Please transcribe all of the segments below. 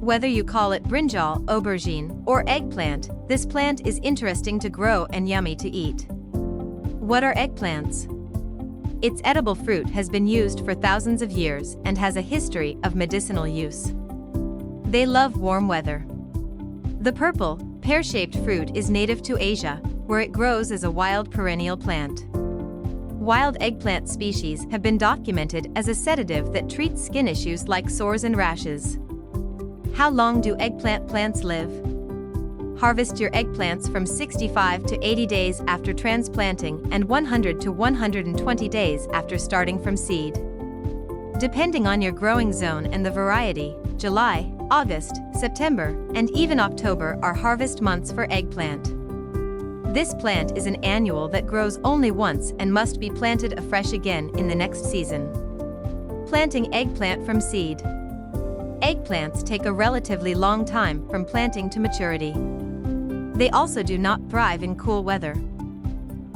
Whether you call it brinjal, aubergine, or eggplant, this plant is interesting to grow and yummy to eat. What are eggplants? Its edible fruit has been used for thousands of years and has a history of medicinal use. They love warm weather. The purple, pear-shaped fruit is native to Asia, where it grows as a wild perennial plant. Wild eggplant species have been documented as a sedative that treats skin issues like sores and rashes. How long do eggplant plants live? Harvest your eggplants from 65 to 80 days after transplanting and 100 to 120 days after starting from seed. Depending on your growing zone and the variety, July, August, September, and even October are harvest months for eggplant. This plant is an annual that grows only once and must be planted afresh again in the next season. Planting eggplant from seed. Eggplants take a relatively long time from planting to maturity. They also do not thrive in cool weather.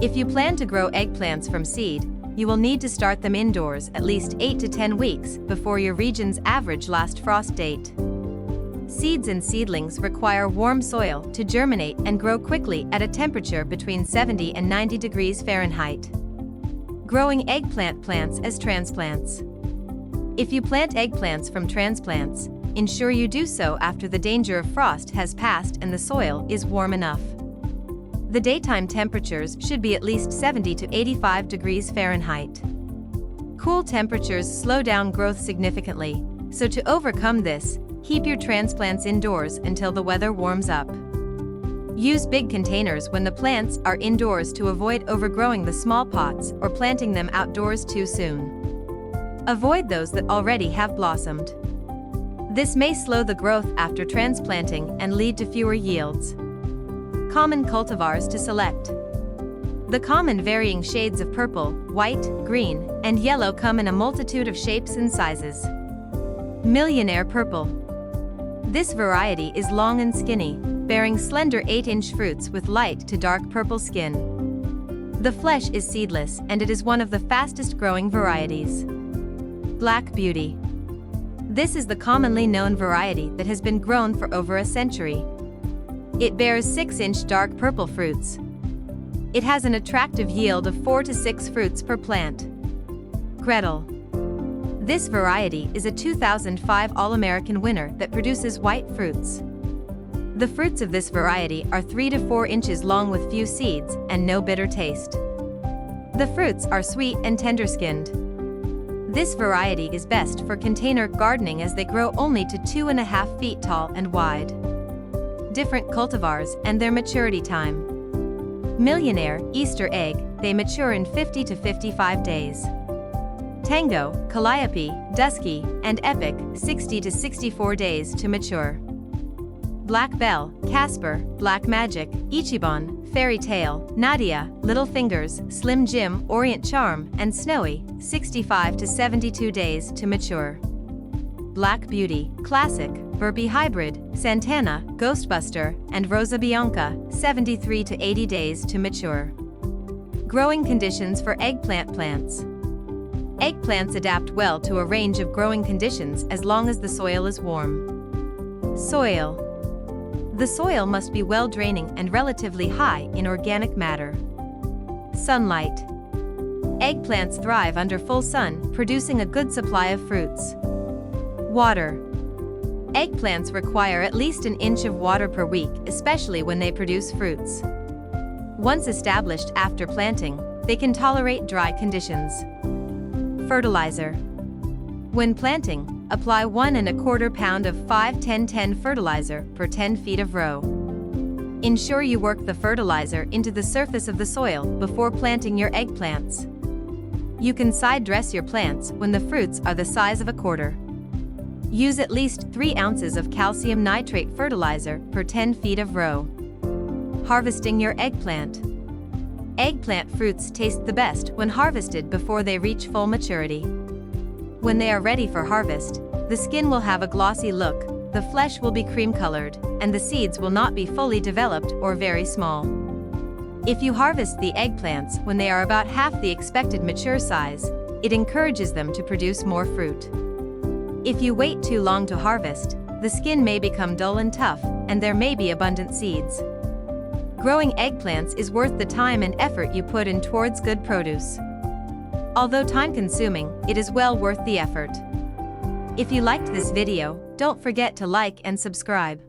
If you plan to grow eggplants from seed, you will need to start them indoors at least 8 to 10 weeks before your region's average last frost date. Seeds and seedlings require warm soil to germinate and grow quickly at a temperature between 70 and 90 degrees Fahrenheit. Growing eggplant plants as transplants. If you plant eggplants from transplants, ensure you do so after the danger of frost has passed and the soil is warm enough. The daytime temperatures should be at least 70 to 85 degrees Fahrenheit. Cool temperatures slow down growth significantly, so to overcome this, keep your transplants indoors until the weather warms up. Use big containers when the plants are indoors to avoid overgrowing the small pots or planting them outdoors too soon. Avoid those that already have blossomed. This may slow the growth after transplanting and lead to fewer yields. Common cultivars to select. The common varying shades of purple, white, green, and yellow come in a multitude of shapes and sizes. Millionaire purple. This variety is long and skinny, bearing slender 8-inch fruits with light to dark purple skin. The flesh is seedless and it is one of the fastest growing varieties. Black Beauty. This is the commonly known variety that has been grown for over a century. It bears 6-inch dark purple fruits. It has an attractive yield of 4 to 6 fruits per plant. Gretel. This variety is a 2005 All-American winner that produces white fruits. The fruits of this variety are 3 to 4 inches long with few seeds and no bitter taste. The fruits are sweet and tender-skinned. This variety is best for container gardening as they grow only to 2.5 feet tall and wide. Different cultivars and their maturity time. Millionaire, Easter egg, they mature in 50 to 55 days. Tango, Calliope, Dusky, and Epic, 60 to 64 days to mature. Black Belle, Casper, Black Magic, Ichiban, Fairy Tale, Nadia, Little Fingers, Slim Jim, Orient Charm, and Snowy, 65 to 72 days to mature. Black Beauty, Classic, Burpee Hybrid, Santana, Ghostbuster, and Rosa Bianca, 73 to 80 days to mature. Growing conditions for eggplant plants. Eggplants adapt well to a range of growing conditions as long as the soil is warm. Soil. The soil must be well draining and relatively high in organic matter. Sunlight. Eggplants thrive under full sun, producing a good supply of fruits. Water. Eggplants require at least an inch of water per week, especially when they produce fruits. Once established after planting, they can tolerate dry conditions. Fertilizer. When planting, apply 1¼ pound of 5-10-10 fertilizer per 10 feet of row. Ensure you work the fertilizer into the surface of the soil before planting your eggplants. You can side dress your plants when the fruits are the size of a quarter. Use at least 3 ounces of calcium nitrate fertilizer per 10 feet of row. Harvesting your eggplant. Eggplant fruits taste the best when harvested before they reach full maturity. When they are ready for harvest, the skin will have a glossy look, the flesh will be cream-colored, and the seeds will not be fully developed or very small. If you harvest the eggplants when they are about half the expected mature size, it encourages them to produce more fruit. If you wait too long to harvest, the skin may become dull and tough, and there may be abundant seeds. Growing eggplants is worth the time and effort you put in towards good produce. Although time-consuming, it is well worth the effort. If you liked this video, don't forget to like and subscribe.